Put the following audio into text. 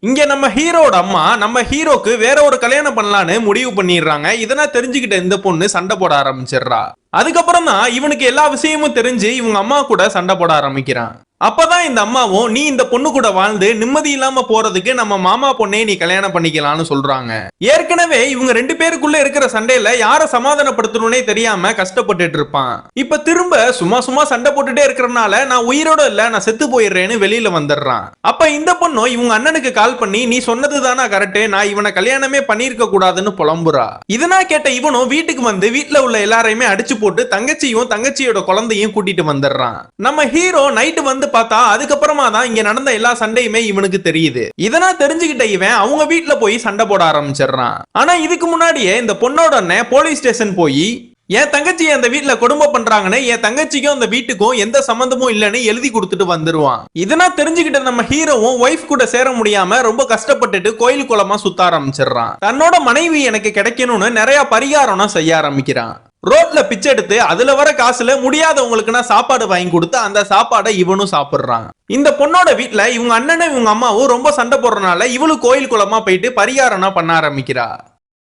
இங்க நம்ம ஹீரோட அம்மா நம்ம ஹீரோக்கு வேற ஒரு கல்யாணம் பண்ணலான்னு முடிவு பண்ணிடுறாங்க. இதெல்லாம் தெரிஞ்சுக்கிட்ட இந்த பொண்ணு சண்டை போட ஆரம்பிச்சிடுறா. அதுக்கப்புறம் தான் இவனுக்கு எல்லா விஷயமும் தெரிஞ்சு இவங்க அம்மா கூட சண்டை போட ஆரம்பிக்கிறான். அப்பதான் இந்த அம்மாவும் நீ இந்த பொண்ணு கூட வாழ்ந்து நிம்மதி இல்லாம போறதுக்கு நம்ம மாமா பொண்ணே நீ கல்யாணம் பண்ணிக்கலாம்னு சொல்றாங்க. ஏற்கனவே இவங்க ரெண்டு பேருக்குள்ள இருக்கிற சண்டையில யார சமாதானப்படுத்தணும்னே தெரியாம கஷ்டப்பட்டுட்டு இருப்பான். இப்ப திரும்ப சும்மா சும்மா சண்டை போட்டுட்டே இருக்கிறனால நான் உயிரோட இல்ல நான் செத்து போயிடுறேன்னு வெளியில வந்துடுறான். அப்ப இந்த பொண்ணும் இவங்க அண்ணனுக்கு கால் பண்ணி நீ சொன்னதுதானா கரெக்ட், நான் இவனை கல்யாணமே பண்ணிருக்க கூடாதுன்னு புலம்புறா. இதனா கேட்ட இவனும் வீட்டுக்கு வந்து வீட்டுல உள்ள எல்லாரையுமே அடிச்சு போட்டு தங்கச்சியும் தங்கச்சியோட குழந்தையும் கூட்டிட்டு வந்துடுறான். நம்ம ஹீரோ நைட்டு வந்து பார்த்தா அதுக்கப்புறமா தான் இங்க நடந்த எல்லா சண்டையுமே இவனுக்கு தெரியுது. இதெல்லாம் தெரிஞ்சுக்கிட்ட இவன் அவங்க வீட்டுல போய் சண்டை போட ஆரம்பிச்சிடறான். ஆனா இதுக்கு முன்னாடியே இந்த பொண்ணோட அண்ணன் போலீஸ் ஸ்டேஷன் போய் என் தங்கச்சி அந்த வீட்டுல குடும்பம் பண்றாங்கன்னு என் தங்கச்சிக்கும் அந்த வீட்டுக்கும் எந்த சம்பந்தமும் இல்லன்னு எழுதி கொடுத்துட்டு வந்துருவான். இதெல்லாம் தெரிஞ்சுக்கிட்ட நம்ம ஹீரோவும் ஒய்ஃப் கூட சேர முடியாம ரொம்ப கஷ்டப்பட்டுட்டு கோயில் குளமா சுத்த ஆரம்பிச்சிடறான். தன்னோட மனைவி எனக்கு கிடைக்கணும்னு நிறைய பரிகாரம் செய்ய ஆரம்பிக்கிறான். ரோட்ல பிச்சை எடுத்து அதுல வர காசுல முடியாதவங்களுக்கு நான் சாப்பாடு வாங்கி கொடுத்து அந்த சாப்பாடை இவனும் சாப்பிடுறான். இந்த பொண்ணோட வீட்டுல இவங்க அண்ணனும் இவங்க அம்மாவும் ரொம்ப சண்டை போடுறதுனால இவளு கோயில் குளமா போயிட்டு பரிகாரம் பண்ண ஆரம்பிக்கிறா.